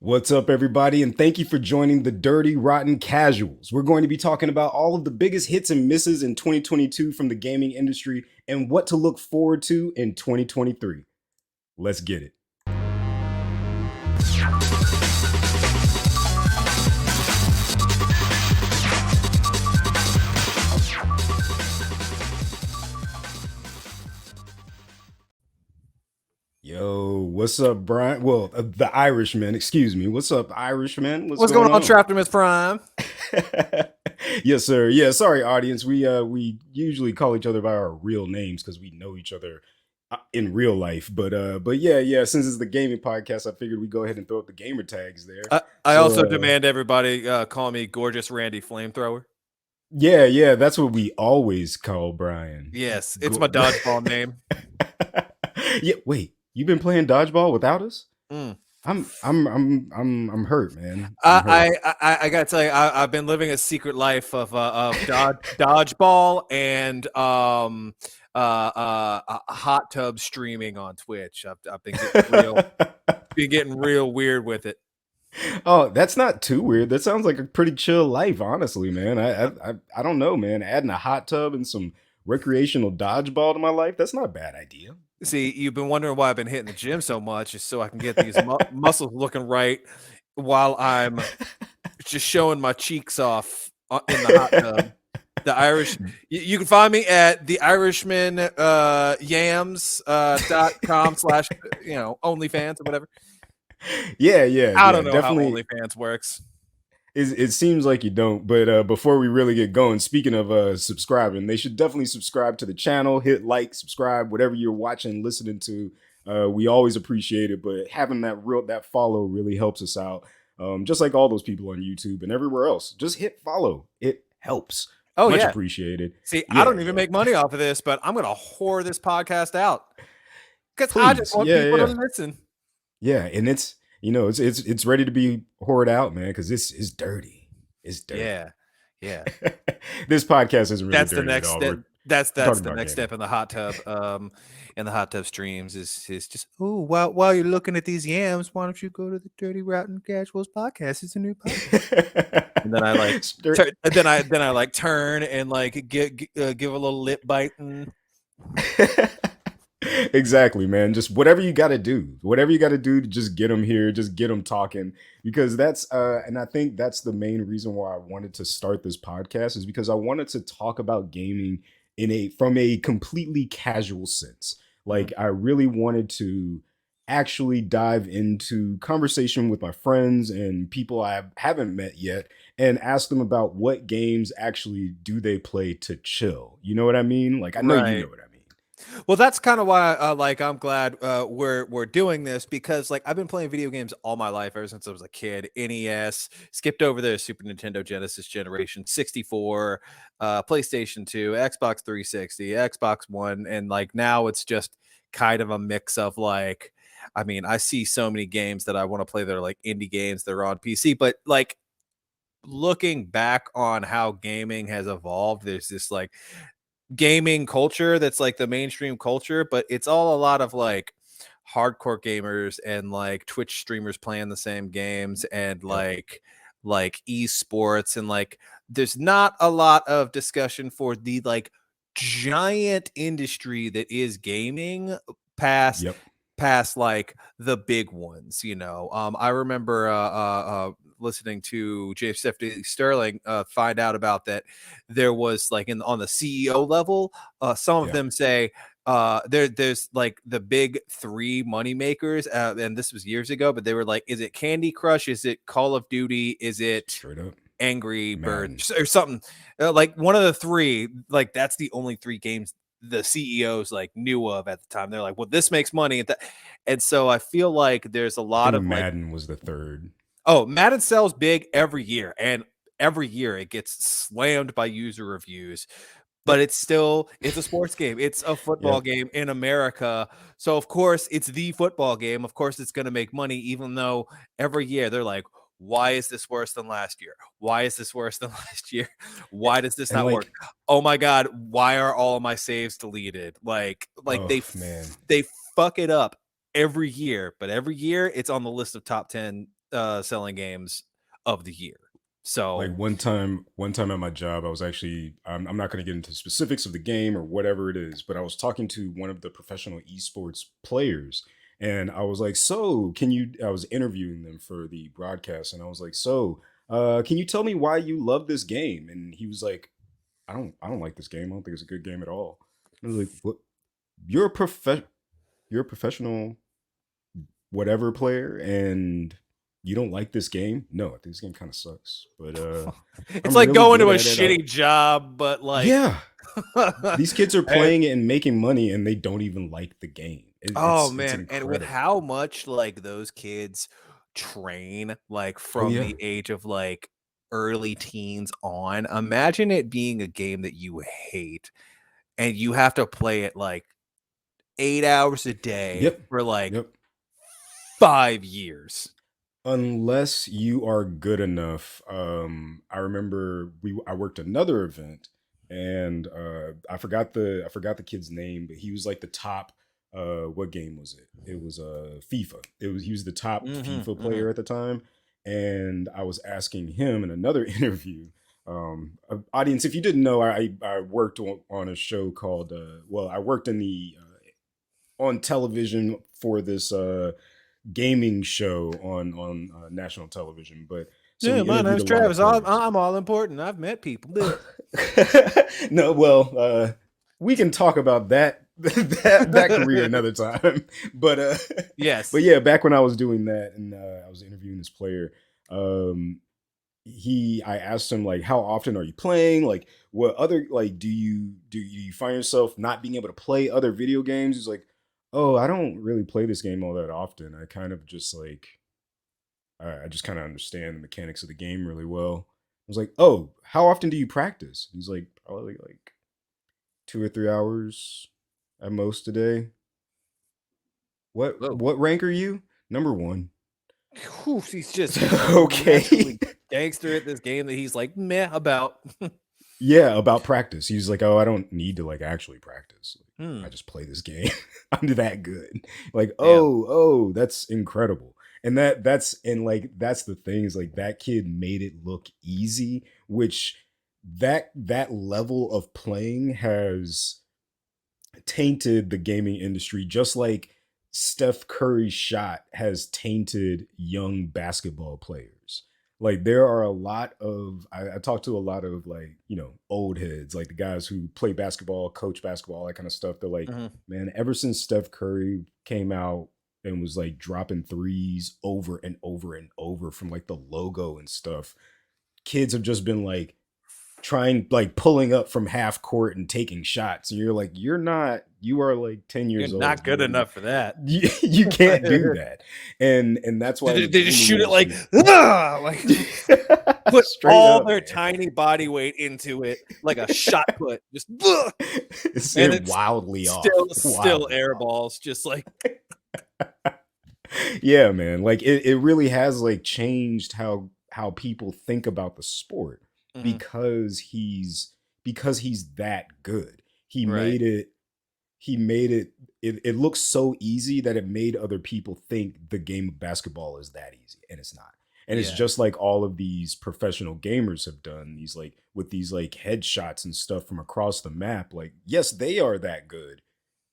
What's up, everybody, and thank you for joining the Dirty Rotten Casuals. We're going to be talking about all of the biggest hits and misses in 2022 from the gaming industry and what to look forward to in 2023. Let's get it. Yo, what's up, Brian? Well, the Irishman, excuse me. What's up, Irishman? What's What's going going on, on? Traptimus Prime? Yes, sir. Yeah, sorry, audience. We usually call each other by our real names because we know each other in real life. But yeah. Since it's the gaming podcast, I figured we'd go ahead and throw up the gamer tags there. I So also demand everybody call me Gorgeous Randy Flamethrower. yeah, that's what we always call Brian. Yes, it's my dodgeball name. Yeah, wait, you've been playing dodgeball without us? Mm. I'm hurt, man. I'm hurt. I gotta tell you, I've been living a secret life of dodgeball and a hot tub streaming on Twitch. I've been getting real weird with it. Oh, that's not too weird. That sounds like a pretty chill life, honestly, man. I don't know, man. Adding a hot tub and some recreational dodgeball to my life, that's not a bad idea. See, you've been wondering why I've been hitting the gym so much, is so I can get these muscles looking right while I'm just showing my cheeks off in the hot tub. The Irish, you can find me at the Irishman yams.com slash OnlyFans or whatever. I Yeah. don't know how Definitely. OnlyFans works. It seems like you don't, but before we really get going, speaking of subscribing, they should definitely subscribe to the channel, hit like, subscribe, whatever you're watching, listening to. We always appreciate it, but having that follow really helps us out. Just like all those people on YouTube and everywhere else, just hit follow. It helps. Oh Much yeah. appreciated. See, I Yeah, don't even make money off of this, but I'm gonna whore this podcast out because I just please. want Yeah, people to yeah, listen. yeah. And it's ready to be poured out, man, because it's dirty. It's dirty. Yeah, yeah. This podcast isn't really That's the dirty at next all. step. We're That's talking the about next gaming. step in the hot tub. In the hot tub streams is just while you're looking at these yams, why don't you go to the Dirty Rotten Casuals podcast? It's a new podcast. And then I like then I like turn and like give a little lip biting. Exactly, man. Just whatever you got to do, whatever you got to do to just get them here, just get them talking. Because and I think that's the main reason why I wanted to start this podcast is because I wanted to talk about gaming from a completely casual sense. Mm. Like I really wanted to actually dive into conversation with my friends and people I haven't met yet and ask them about what games actually do they play to chill. You know what I mean? Like I know you know Right. what I mean. Well, that's kind of why I'm glad we're doing this, because like I've been playing video games all my life ever since I was a kid. NES, skipped over the Super Nintendo Genesis generation, 64, PlayStation 2, Xbox 360, Xbox One, and like now it's just kind of a mix of like, I mean, I see so many games that I want to play that are like indie games that are on PC, but like looking back on how gaming has evolved, there's this like gaming culture that's like the mainstream culture, but it's all a lot of like hardcore gamers and like Twitch streamers playing the same games and Yep. like esports, and like there's not a lot of discussion for the like giant industry that is gaming past Yep. like the big ones, you know. I remember listening to James Stephanie Sterling find out about that there was like on the CEO level, some of Yeah. them say there's like the big three money makers, and this was years ago, but they were like, is it Candy Crush, is it Call of Duty, is it Straight up. Angry Madden. Birds or something, like one of the three, like that's the only three games the CEOs like knew of at the time. They're like, well, this makes money at that. And so I feel like there's a I lot think of like, Madden was the third. oh, Madden sells big every year, and every year it gets slammed by user reviews. But Yep. it's a sports game. It's a football Yep. game in America. So of course it's the football game. Of course it's going to make money, even though every year they're like, why is this worse than last year? Why is this worse than last year? Why does this And not work? like, Oh my God, why are all of my saves deleted? Like oh man. they fuck it up every year, but every year it's on the list of top 10 selling games of the year. So Like one time at my job, I was actually, I'm not going to get into specifics of the game or whatever it is, but I was talking to one of the professional esports players, and I was like, so can you, I was interviewing them for the broadcast, and I was like, so, can you tell me why you love this game? And he was like, I don't like this game. I don't think it's a good game at all. And I was like, what? You're a you're a professional whatever player, and you don't like this game? No, I think this game kind of sucks. But it's I'm like really going good to a at it. shitty job, but like, Yeah, these kids are and- playing it and making money, and they don't even like the game. oh It's man, and with incredible. how much like those kids train, like Oh from yeah. the age of like early teens on, imagine it being a game that you hate and you have to play it like 8 hours a day Yep. for like Yep. 5 years. Unless you are good enough. I remember I worked another event, and I forgot the kid's name, but he was like the top. What game was it? It was FIFA. He was the top Hmm. FIFA Hmm. player at the time, and I was asking him in another interview. Audience, if you didn't know, I worked on a show called I worked in the on television for this gaming show on national television. But so Yeah, we my interviewed name's a lot of Travis. players. I'm all important. I've met people. No, well, we can talk about that career another time. But but Yes. yeah, back when I was doing that, and I was interviewing this player, um, I asked him like, how often are you playing? Like, what other like do you find yourself not being able to play other video games? He's like, oh, I don't really play this game all that often. I kind of just like I just kind of understand the mechanics of the game really well. I was like, oh, how often do you practice? He's like, probably like 2 or 3 hours at most a day. What Whoa. what rank are you? Number one. Whew, he's just Okay. naturally gangster at this game that he's like meh about. Yeah, about practice. He's like, oh, I don't need to like actually practice. Like, I Hmm. just play this game. I'm that good. Like, Damn. oh, that's incredible. And that's the thing is like that kid made it look easy, which that level of playing has tainted the gaming industry, just like Steph Curry's shot has tainted young basketball players. Like there are a lot of I talk to a lot of like, old heads, like the guys who play basketball, coach basketball, that kind of stuff. They're like, Mhm. man, ever since Steph Curry came out and was like dropping threes over and over and over from like the logo and stuff, kids have just been like trying like pulling up from half court and taking shots, and you're like, you are like 10 You're years not old. good enough for that. You can't do that. And that's why They the they just gaming shoot it like, industry "Ah!" Like put straight all up, their man. tiny body weight into it, like a shot put, just "Ugh," It's and it it's wildly still off. still Wildly air off. balls, just like Yeah, man. Like it really has like changed how people think about the sport, Mhm. because he's that good. He Right. made it he made it look so easy that it made other people think the game of basketball is that easy, and it's not. And it's Yeah. just like all of these professional gamers have done, these like with these like headshots and stuff from across the map. Like, yes, they are that good.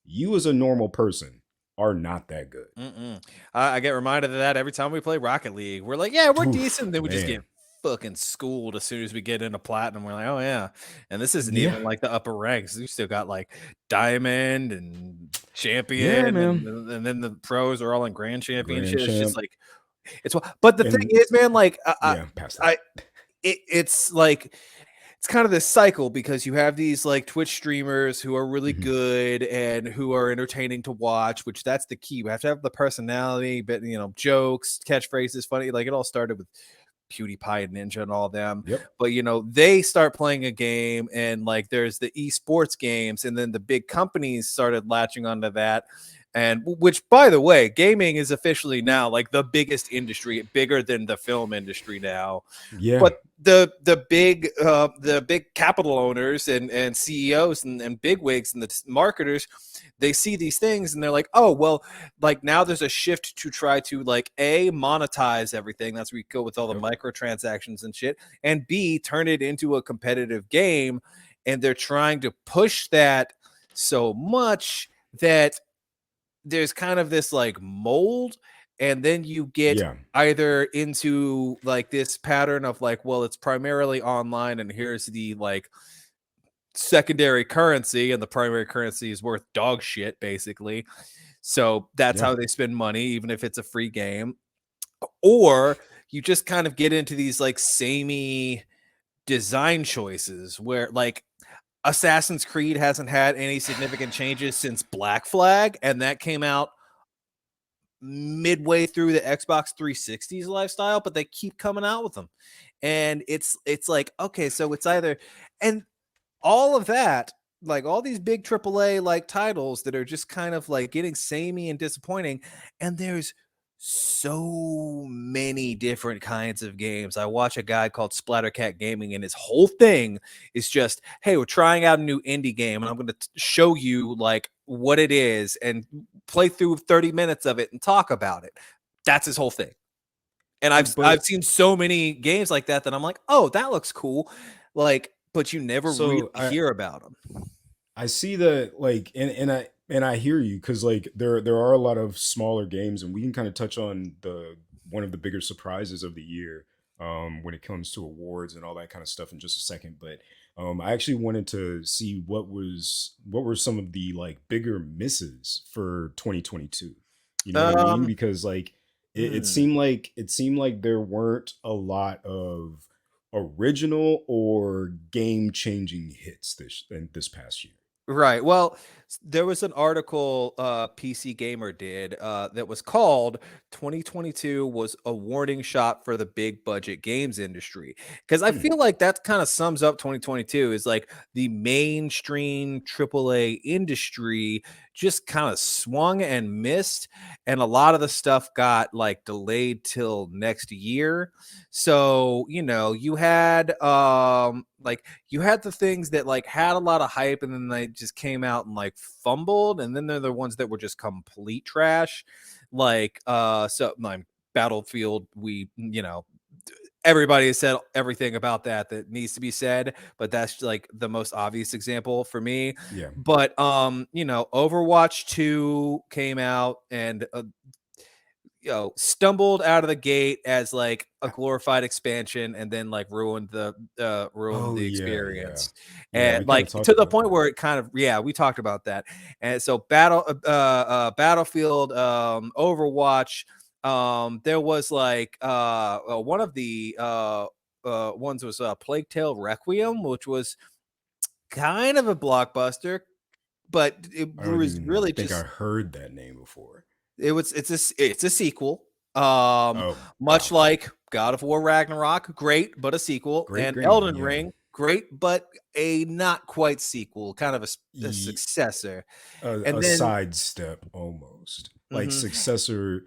You as a normal person are not that good. Mm-mm. I get reminded of that every time we play Rocket League. We're like, yeah, we're Oof, decent. Then we just get man. fucking schooled as soon as we get into platinum. We're like, oh yeah, and this isn't Yeah. even like the upper ranks. We still got like diamond and Yeah, champion, man. and then the pros are all in grand Grand championship. It's just champ. like but the thing And is, man, like yeah, past that. I it's like it's kind of this cycle because you have these like Twitch streamers who are really Mhm. good and who are entertaining to watch, which that's the key. We have to have the personality, but jokes, catchphrases, funny. Like it all started with PewDiePie and Ninja and all them. Yep. But they start playing a game and like there's the esports games, and then the big companies started latching onto that. And which, by the way, gaming is officially now like the biggest industry, bigger than the film industry now. Yeah. But the big capital owners and CEOs and bigwigs and the marketers, they see these things and they're like, oh well, like now there's a shift to try to like A, monetize everything. That's where we go with all the Yep. microtransactions and shit, and B, turn it into a competitive game. And they're trying to push that so much that there's kind of this like mold, and then you get Yeah. either into like this pattern of like, well, it's primarily online and here's the like secondary currency, and the primary currency is worth dog shit basically. So that's Yeah. how they spend money, even if it's a free game. Or you just kind of get into these like samey design choices where like Assassin's Creed hasn't had any significant changes since Black Flag, and that came out midway through the Xbox 360's lifestyle, but they keep coming out with them. And it's like, okay, so it's either, and all of that, like all these big AAA like titles that are just kind of like getting samey and disappointing. And there's so many different kinds of games. I watch a guy called Splattercat Gaming, and his whole thing is just, hey, we're trying out a new indie game, and I'm going to show you like what it is and play through 30 minutes of it and talk about it. That's his whole thing. And I've But seen so many games like that I'm like, oh, that looks cool. Like, but you never really so hear about them. I see that, like, and I hear you, because like there are a lot of smaller games, and we can kind of touch on the one of the bigger surprises of the year, when it comes to awards and all that kind of stuff in just a second. But I actually wanted to see what were some of the like bigger misses for 2022. You know what I mean? Um, Because like hmm. it seemed like there weren't a lot of original or game changing hits this past year. Right. Well, there was an article PC Gamer did that was called 2022 was a warning shot for the big budget games industry. Because I Hmm. feel like that kind of sums up 2022 is like the mainstream AAA industry just kind of swung and missed. And a lot of the stuff got like delayed till next year. So, you know, you had like you had the things that like had a lot of hype and then they just came out and like fumbled, and then they're the ones that were just complete trash. Like so like Battlefield, we, you know, everybody has said everything about that that needs to be said, but that's like the most obvious example for me. Yeah. But you know, Overwatch 2 came out and you know, stumbled out of the gate as like a I, glorified expansion, and then like ruined oh the yeah, yeah, experience. yeah. And We kind of like talked to the about point that. where it kind of, yeah, we talked about that. And so Battlefield, Overwatch, there was like one of the ones was Plague Tale Requiem, which was kind of a blockbuster, but it I don't was even really think I just, heard that name before. it's a sequel. Um, Oh much wow, like God of War Ragnarok, great but a sequel, great and game. Elden Yeah, Ring, great but a not quite sequel, kind of a Ye- successor. a And then sidestep almost, like mhm, successor.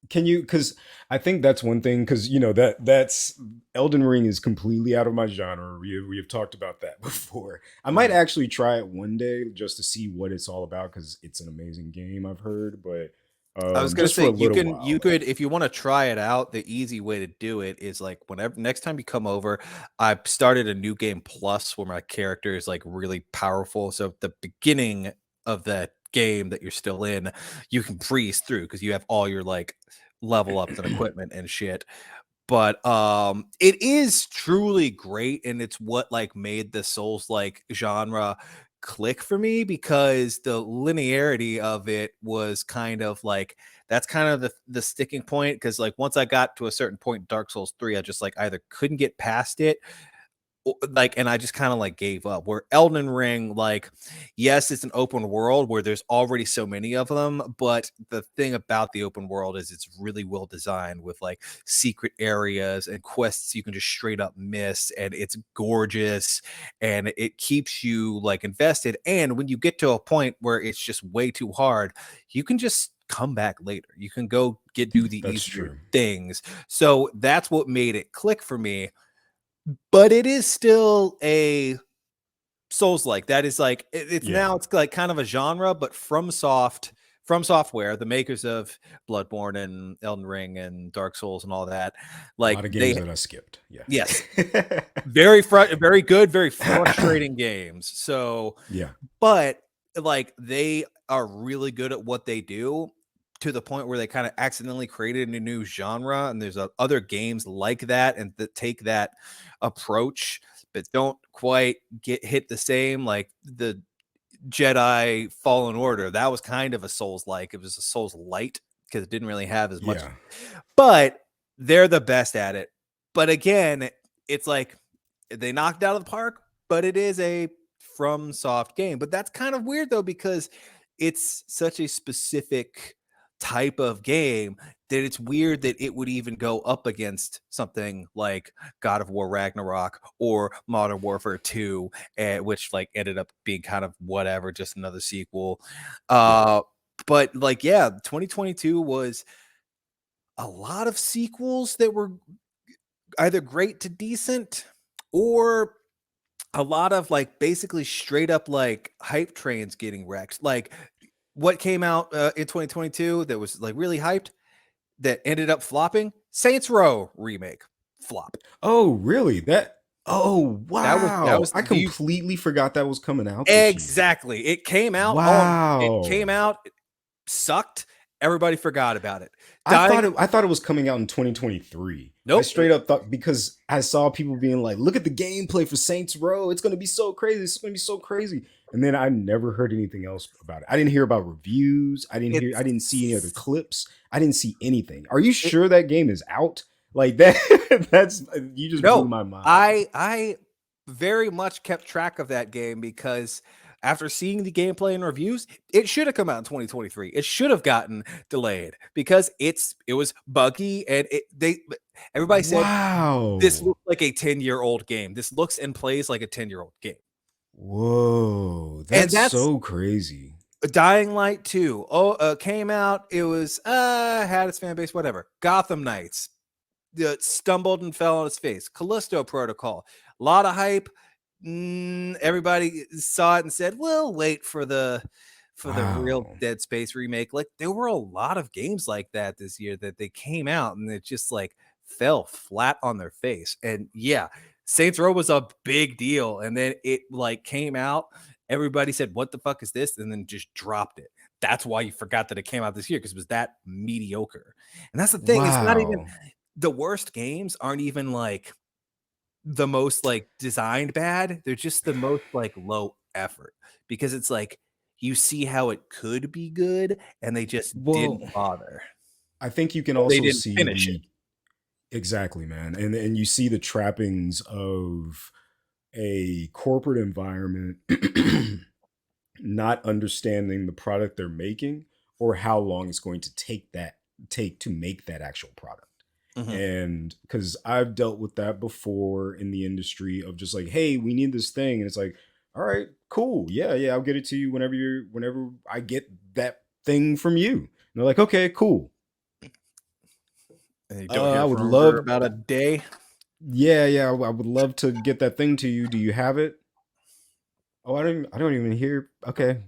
Can you? Because I think that's one thing. Because you know that's Elden Ring is completely out of my genre. We have talked about that before. I might mhm. actually try it one day just to see what it's all about, because it's an amazing game, I've heard. But I was gonna just for say a little you while. could, if you want to try it out, the easy way to do it is like whenever next time you come over, I started a new game plus where my character is like really powerful. So at the beginning of that game that you're still in, you can breeze through because you have all your like level ups and equipment and shit. But it is truly great, and it's what like made the Souls like genre click for me, because the linearity of it was kind of like, that's kind of the sticking point, because like once I got to a certain point in Dark Souls 3, I just like either couldn't get past it, like, and I just kind of like gave up. Where Elden Ring, like, yes, it's an open world where there's already so many of them, but the thing about the open world is it's really well designed with like secret areas and quests you can just straight up miss, and it's gorgeous and it keeps you like invested. And when you get to a point where it's just way too hard, you can just come back later. You can go do the That's easier true. things. So that's what made it click for me, but it is still a Souls like. That is like it's Yeah. now it's like kind of a genre, but from software, the makers of Bloodborne and Elden Ring and Dark Souls and all that, A like lot of games they that I skipped. Yeah. yes, very good, very frustrating games. So, Yeah. but like they are really good at what they do, to the point where they kind of accidentally created a new genre, and there's other games like that and that take that approach but don't quite get hit the same, like the Jedi Fallen Order. That was kind of a Souls like. It was a Souls light because it didn't really have as much, Yeah. but they're the best at it. But again, it's like they knocked out of the park, but it is a from soft game. But that's kind of weird though, because it's such a specific type of game that it's weird that it would even go up against something like God of War Ragnarok or Modern Warfare 2, which like ended up being kind of whatever, just another sequel. Yeah. Uh, but like, yeah, 2022 was a lot of sequels that were either great to decent, or a lot of like basically straight up like hype trains getting wrecked. Like what came out in 2022 that was like really hyped that ended up flopping? Saints Row remake flop. Oh, really? Oh, That wow. was I do you completely forgot that was coming out this year. exactly. It came Wow. out, it sucked. Everybody forgot about it. Dying I thought it was coming out in 2023. I Nope. straight up thought, because I saw people being like, "Look at the gameplay for Saints Row. It's going to be so crazy. It's going to be so crazy." And then I never heard anything else about it. I didn't hear about reviews. I didn't see any other It's clips. I didn't see anything. Are you it, sure that game is out? Like that that's you just blew no, my mind. I very much kept track of that game because after seeing the gameplay and reviews, it should have come out in 2023. It should have gotten delayed because it was buggy, and everybody said this Wow. looks like a 10-year-old game. This looks and plays like a 10-year-old game. Whoa. And That's that's so crazy. Dying Light 2. Oh, came out. It was had its fan base, whatever. Gotham Knights stumbled and fell on its face. Callisto Protocol, a lot of hype. Everybody saw it and said, "We'll wait for the real Wow. Dead Space remake." Like there were a lot of games like that this year that they came out and it just like fell flat on their face. And yeah, Saints Row was a big deal, and then it like came out. Everybody said, "What the fuck is this?" and then just dropped it. That's why you forgot that it came out this year, because it was that mediocre. And that's the thing. It's not even Wow. the worst games aren't even like the most like designed bad. They're just the most like low effort, because it's like you see how it could be good and they just didn't Well, bother. I think you can Or they also didn't see finish it. the exactly, man. And you see the trappings of a corporate environment not understanding the product they're making, or how long it's going to take to make that actual product. Mhm. And because I've dealt with that before in the industry of just like, hey, we need this thing, and it's like, all right, cool, yeah, yeah, I'll get it to you whenever I get that thing from you. And they're like, okay, cool. And you don't I hear would from them for love, about a day. yeah, yeah, I would love to get that thing to you. Do you have it? Oh, I don't even hear. Okay,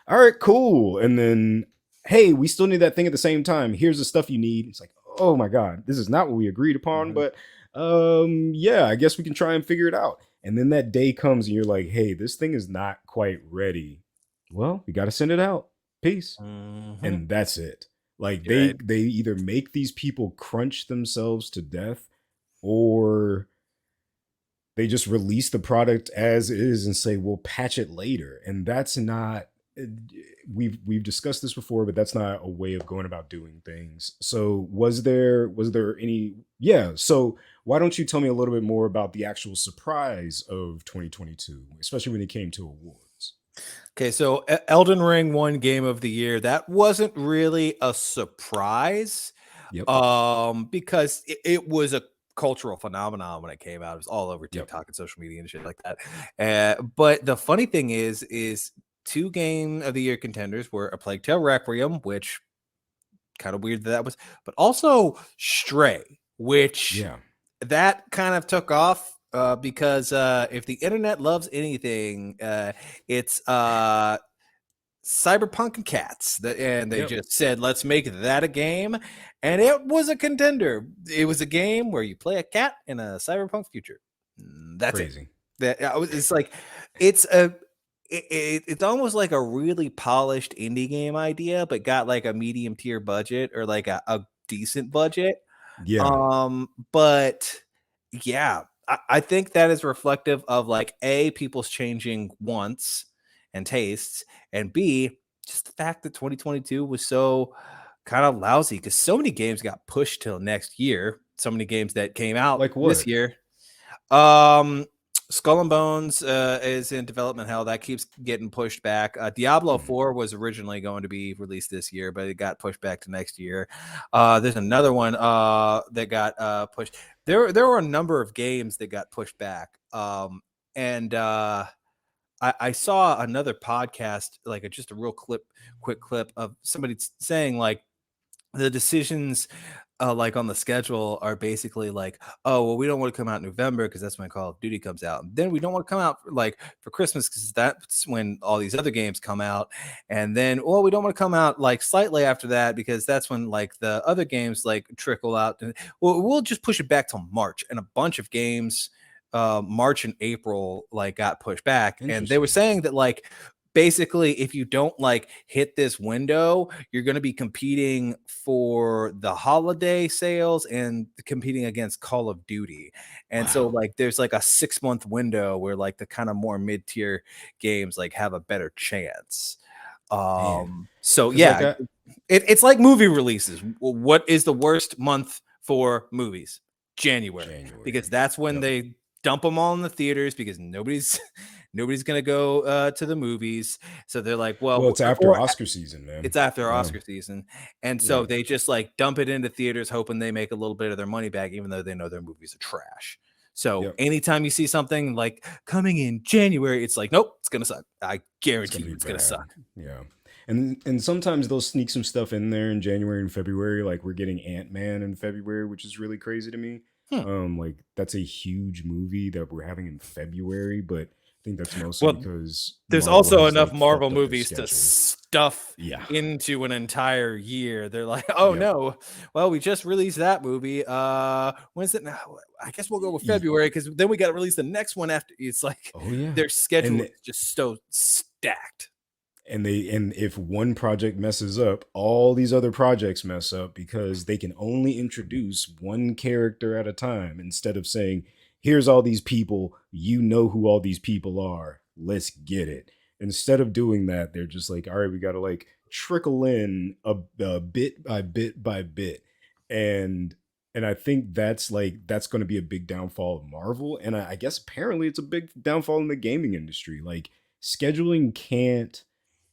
all right, cool. And then, hey, we still need that thing at the same time. Here's the stuff you need. It's like, oh my god, this is not what we agreed upon, Mhm. but yeah, I guess we can try and figure it out. And then that day comes and you're like, hey, this thing is not quite ready. Well, we got to send it out. Peace. Mhm. And that's it. Like Right. they either make these people crunch themselves to death, or they just release the product as is and say we'll patch it later. And that's not, we've discussed this before, but that's not a way of going about doing things. So was there any, yeah, so why don't you tell me a little bit more about the actual surprise of 2022, especially when it came to awards? Okay, so Elden Ring won Game of the Year. That wasn't really a surprise, Yep. because it was a cultural phenomenon when it came out. It was all over Yep. TikTok and social media and shit like that. But the funny thing is two Game of the Year contenders were A Plague Tale Requiem, which kind of weird that was, but also Stray, which Yeah. that kind of took off because if the internet loves anything, it's Cyberpunk and cats. And they Yep. just said, let's make that a game. And it was a contender. It was a game where you play a cat in a cyberpunk future. That's it. Crazy. It's like, it's a, it's almost like a really polished indie game idea, but got like a medium tier budget or like a decent budget. Yeah. But yeah, I think that is reflective of like A, people's changing wants and tastes, and B, just the fact that 2022 was so kind of lousy because so many games got pushed till next year. So many games that came out Like this what? year. Um, Skull and Bones is in development hell. That keeps getting pushed back. Diablo Hmm. 4 was originally going to be released this year, but it got pushed back to next year. There's another one that got pushed. There were a number of games that got pushed back. And I saw another podcast, like just a real quick clip of somebody saying like the decisions like on the schedule are basically like, oh well, we don't want to come out in November because that's when Call of Duty comes out. And then we don't want to come out for Christmas because that's when all these other games come out. And then well, we don't want to come out like slightly after that because that's when like the other games like trickle out. And, well, we'll just push it back till March. And a bunch of games, March and April, like got pushed back. And they were Interesting. saying that like basically if you don't like hit this window, you're going to be competing for the holiday sales and competing against Call of Duty. And so Wow. like there's like a 6-month window where like the kind of more mid-tier games like have a better chance. Man. So Because like yeah, I it's like movie releases. What is the worst month for movies? January, because January. that's when Yep. they dump them all in the theaters because nobody's gonna go to the movies. So they're like, Well, well, it's after or Oscar season, it's man. after Yeah. Oscar season, and so Yeah. they just like dump it into theaters, hoping they make a little bit of their money back, even though they know their movies are trash. So Yep. anytime you see something like coming in January, it's like, nope, it's gonna suck. I It's guarantee gonna you, be it's gonna bad. suck. Yeah. And sometimes they'll sneak some stuff in there in January and February. Like we're getting Ant-Man in February, which is really crazy to me. Hmm. Like that's a huge movie that we're having in February, but I think that's mostly Well, because there's Marvel also has enough like Marvel fucked up their movies to schedule. stuff Yeah. into an entire year. They're like, oh Yep. no, well, we just released that movie. When's it now? I guess we'll go with Y- February because then we got to release the next one after. It's like Oh yeah. their schedule And is just so stacked. and if one project messes up, all these other projects mess up because they can only introduce one character at a time instead of saying, here's all these people, you know who all these people are, let's get it. Instead of doing that, they're just like, all right, we got to like trickle in a bit by bit by bit. And I think that's going to be a big downfall of Marvel, and I guess apparently it's a big downfall in the gaming industry. Like scheduling can't,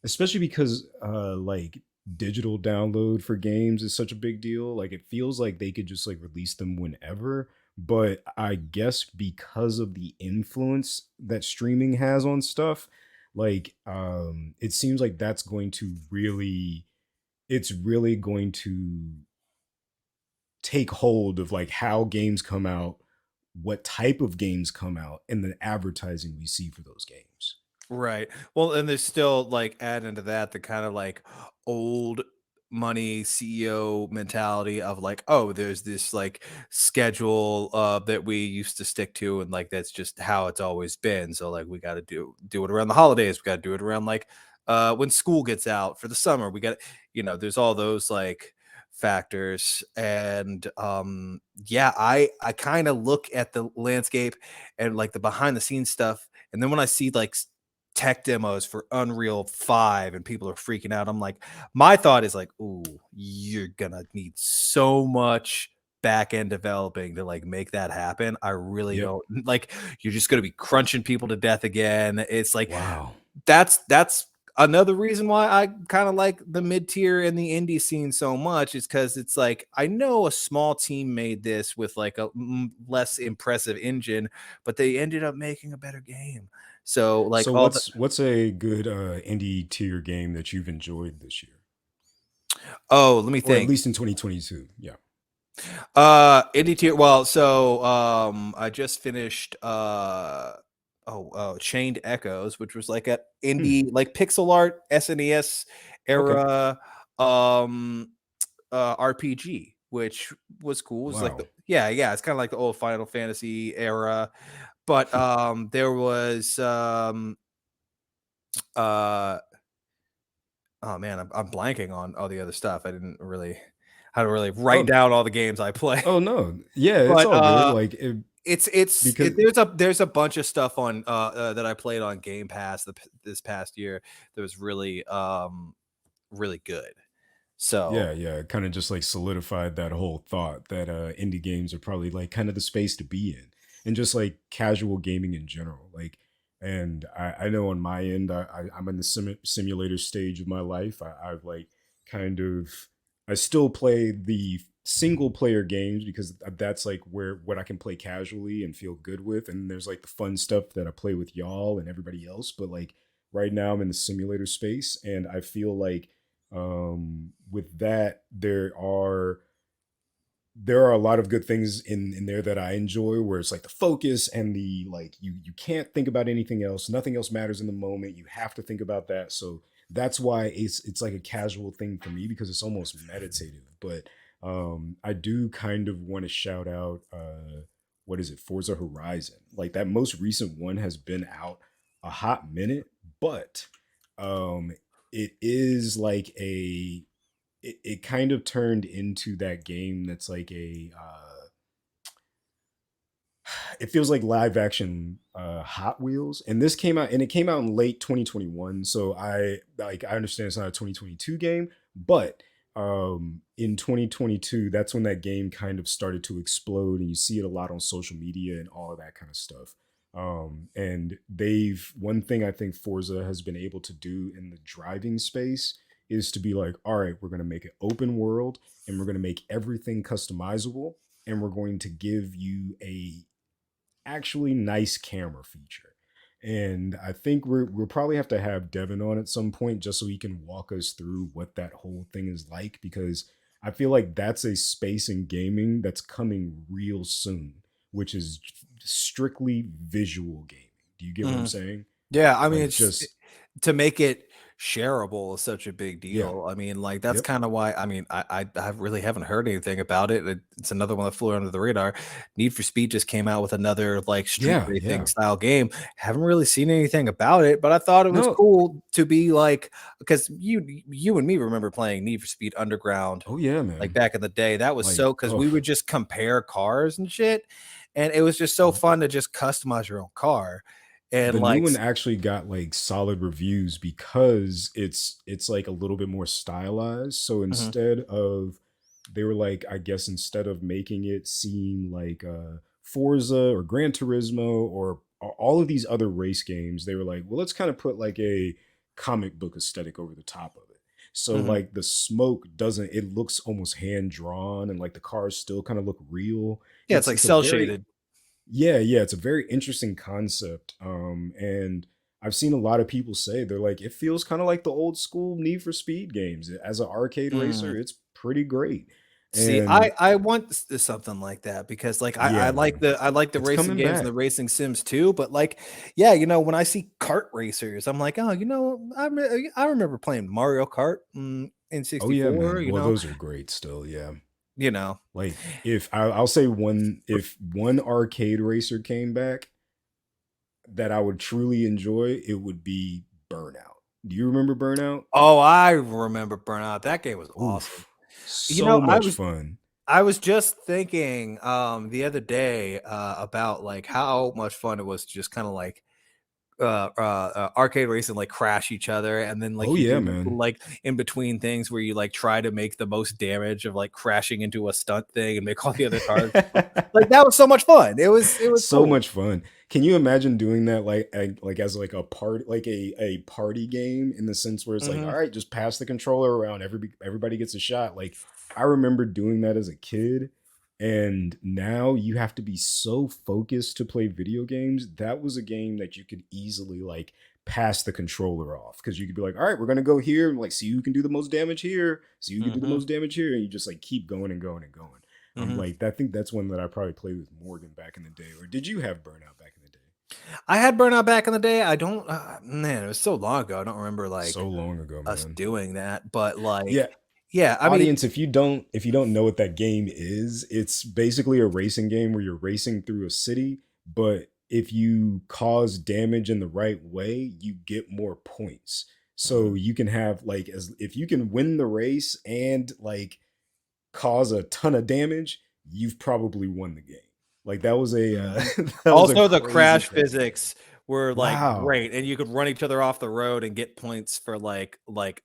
especially because like digital download for games is such a big deal. Like it feels like they could just like release them whenever, but I guess because of the influence that streaming has on stuff, like it seems like that's going to really, it's really going to take hold of like how games come out, what type of games come out, and the advertising we see for those games. Right. Well, and there's still like adding to that the kind of like old money CEO mentality of like, oh, there's this like schedule that we used to stick to, and like that's just how it's always been. So like we got to do it around the holidays. We got to do it around like when school gets out for the summer. We got, there's all those like factors. And yeah, I kind of look at the landscape and like the behind the scenes stuff, and then when I see like tech demos for Unreal 5 and people are freaking out, I'm like, my thought is like, ooh, you're gonna need so much back end developing to like make that happen. I really Yep. don't like you're just going to be crunching people to death again. It's like Wow. that's another reason why I kind of like the mid tier and the indie scene so much is because it's like I know a small team made this with like a less impressive engine, but they ended up making a better game. So like So all the what's a good indie tier game that you've enjoyed this year, oh, let me or at think. least in 2022? Yeah. Indie tier. Well, so I just finished Chained Echoes, which was like a Hmm. indie like pixel art SNES Okay. era RPG, which was cool. It was like Wow. yeah, it's kind of like the old Final Fantasy era. But there was uh oh man, I'm blanking on all the other stuff. I didn't really how to really write Oh, down all the games I play. oh no. Yeah, it's But all good. Because there's a bunch of stuff on that I played on Game Pass this past year that was really really good. So yeah, yeah, kind of just like solidified that whole thought that indie games are probably like kind of the space to be in, and just like casual gaming in general. Like, and I know on my end, I'm in the simulator stage of my life. I've like kind of, I still play the single player games because that's like where what I can play casually and feel good with. And there's like the fun stuff that I play with y'all and everybody else. But like right now, I'm in the simulator space, and I feel like with that there are a lot of good things in there that I enjoy, where it's like the focus and the like you can't think about anything else, nothing else matters in the moment, you have to think about that. So that's why it's like a casual thing for me, because it's almost meditative. But I do kind of want to shout out what is it, Forza Horizon. Like that most recent one has been out a hot minute, but um it is like it kind of turned into that game that's like a it feels like live action Hot Wheels. And this came out, and it came out in late 2021. So I understand it's not a 2022 game, but in 2022, that's when that game kind of started to explode, and you see it a lot on social media and all of that kind of stuff. And they've one thing I think Forza has been able to do in the driving space is to be like, all right, we're going to make it open world, and we're going to make everything customizable, and we're going to give you a actually nice camera feature. And I think we'll probably have to have Devin on at some point just so he can walk us through what that whole thing is like, because I feel like that's a space in gaming that's coming real soon, which is strictly visual gaming. Do you get what I'm mhm. saying? Yeah, I mean, Like just to make it shareable is such a big yeah. deal. I mean, like that's Yep. kind of why. I mean, I really haven't heard anything about it. It's another one that flew under the radar. Need for Speed just came out with another like street Yeah, racing yeah. style game. Haven't really seen anything about it, but I thought it was No. cool to be like because you and me remember playing Need for Speed Underground Oh yeah, like man. back in the day. That was Like, so because oh, we would just compare cars and shit, and it was just so fun to just customize your own car and the new like. one actually got like solid reviews because it's like a little bit more stylized. So Mhm, instead of they were like, I guess instead of making it seem like Forza or Gran Turismo or all of these other race games, they were like, well, let's kind of put like a comic book aesthetic over the top of it. So mhm. like the smoke doesn't, it looks almost hand drawn, and like the cars still kind of look real. Yeah, it's like It's a cell very shaded. yeah, yeah, it's a very interesting concept. And I've seen a lot of people say they're like, it feels kind of like the old school Need for Speed games. As an arcade racer, Mm. it's pretty great. See, And I want something like that because like yeah, man, I like the it's racing coming games and back. the racing sims too, but like yeah, when I see kart racers, I'm like, oh, I remember playing Mario Kart in Oh yeah, 64, man. Well, those are great still. Yeah. you know. Like if I'll say one, if one arcade racer came back that I would truly enjoy, it would be Burnout. Do you remember Burnout? Oh, I remember Burnout. That game was awesome. Oof. So much fun. I was just thinking the other day about like how much fun it was to just kind of like arcade race and like crash each other, and then like Oh you yeah, do man. like in between things where you like try to make the most damage of like crashing into a stunt thing and make all the other cars like that was so much fun. It was So cool. much fun. Can you imagine doing that like as like a part like a party game in the sense where it's like, Hmm. all right, just pass the controller around, everybody gets a shot. Like I remember doing that as a kid, and now you have to be so focused to play video games. That was a game that you could easily like pass the controller off because you could be like, all right, we're gonna go here and like see who can do the most damage here, see who can do the Hmm. most damage here, and you just like keep going and going and going. Hmm. Like I think that's one that I probably played with Morgan back in the day. Or did you have Burnout back in the day? I had Burnout back in the day. I don't, man, it was so long ago. I don't remember So like long ago, us man. doing that, but Yeah, like, yeah, I mean, audience, if you don't know what that game is, it's basically a racing game where you're racing through a city, but if you cause damage in the right way, you get more points. So mhm, you can have like as if you can win the race and like cause a ton of damage, you've probably won the game. Like that was a mhm. that was a Also, the crazy crash crazy game. physics were like Wow. great, and you could run each other off the road and get points for like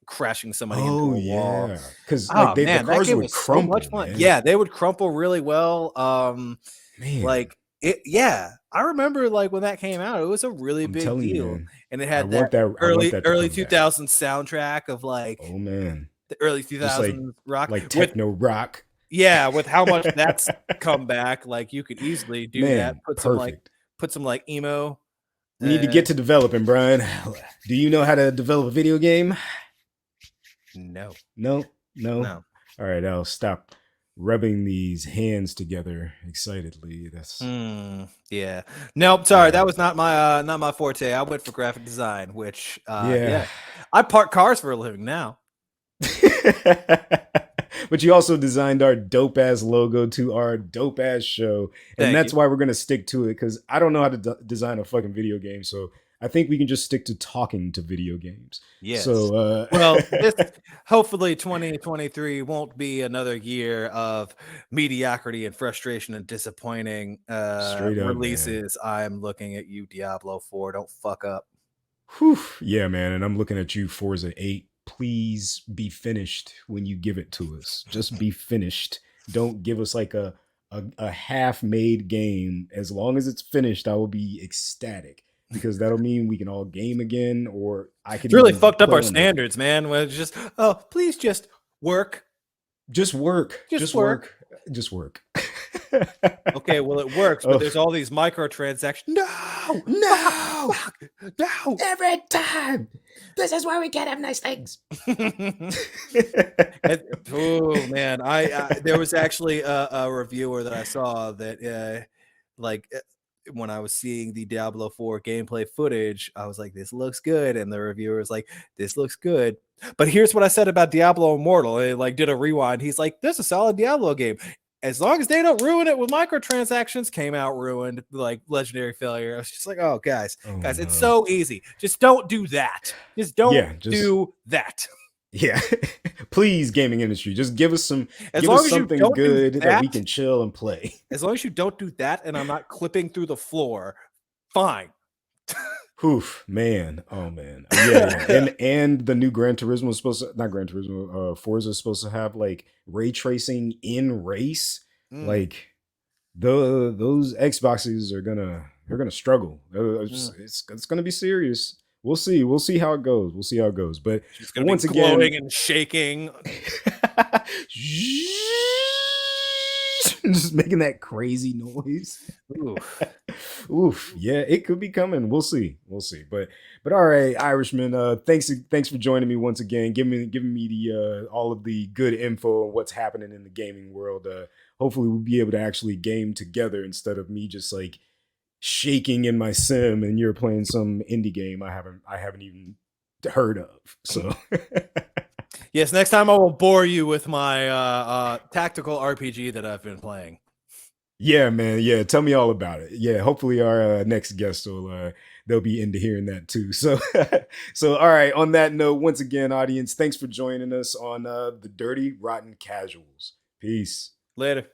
crashing somebody into Oh a wall. yeah, because like Oh the man, that cars game would was so much crumple, fun. man. Yeah, they would crumple really well. Man, Like it, yeah. I remember like when that came out, it was a really I'm big telling you, deal, man. and it I had that want that. I want early that to early come back. 2000s soundtrack of like Oh man, the early just 2000s rock like with techno rock. yeah, with how much that's come back, like you could easily do that. Man, Like perfect. put some like emo. We need to get to developing, Brian. Do you know how to develop a video game? No, No, no. no. All right, I'll stop rubbing these hands together excitedly. That's Yeah. Nope, sorry, yeah, that was not my forte. I went for graphic design, which yeah. yeah. I park cars for a living now. But you also designed our dope ass logo to our dope ass show, and Thank that's you. why we're gonna stick to it because I don't know how to design a fucking video game, so I think we can just stick to talking to video games. Yes. So, Well, this hopefully 2023 won't be another year of mediocrity and frustration and disappointing straight up, man. releases. I'm looking at you, Diablo 4. Don't fuck up. Whew, yeah, man. And I'm looking at you, Forza 8. Please be finished when you give it to us. Just be finished. Don't give us like a half-made game. As long as it's finished, I will be ecstatic because that'll mean we can all game again, or I could It's really even fucked up play our on the standards, man. When it's just, oh, please just work. just work, Just just work. work, just work. Okay, well, it works, but Oh there's all these microtransactions. No, fuck, no! fuck, no. Every time. This is why we can't have nice things. Oh man, there was actually a reviewer that I saw that like when I was seeing the Diablo 4 gameplay footage, I was like, "This looks good," and the reviewer was like, "This looks good." But here's what I said about Diablo Immortal. It like did a rewind. He's like, "This is a solid Diablo game." As long as they don't ruin it with microtransactions, came out ruined, like legendary failure. I was just like, oh, Oh guys, it's no. so easy. Just don't do that. Just don't Yeah, just do that. yeah. Please, gaming industry, just As give long us as you something don't do good that we that, can chill and play. as long as you don't do that, and I'm not clipping through the floor, fine. Oof, man. Oh man. Yeah, yeah. And the new Gran Turismo is supposed to not Gran Turismo, Forza is supposed to have like ray tracing in race. Mm, Like those Xboxes are gonna struggle. mm. It's gonna be serious. We'll see. We'll see how it goes. We'll see how it goes. She's But gonna be once again, glowing and shaking. just making that crazy noise. Ooh. Oof, yeah, it could be coming. We'll see. We'll see. But all right, Irishman, thanks for joining me once again. Giving me the all of the good info on what's happening in the gaming world. Hopefully we'll be able to actually game together instead of me just like shaking in my sim and you're playing some indie game I haven't even heard of. So Yes, next time I will bore you with my tactical RPG that I've been playing. yeah, man. Yeah, tell me all about it. Yeah, hopefully our next guest will they'll be into hearing that too. So so all right, on that note, once again, audience, thanks for joining us on the Dirty Rotten Casuals. Peace. Later.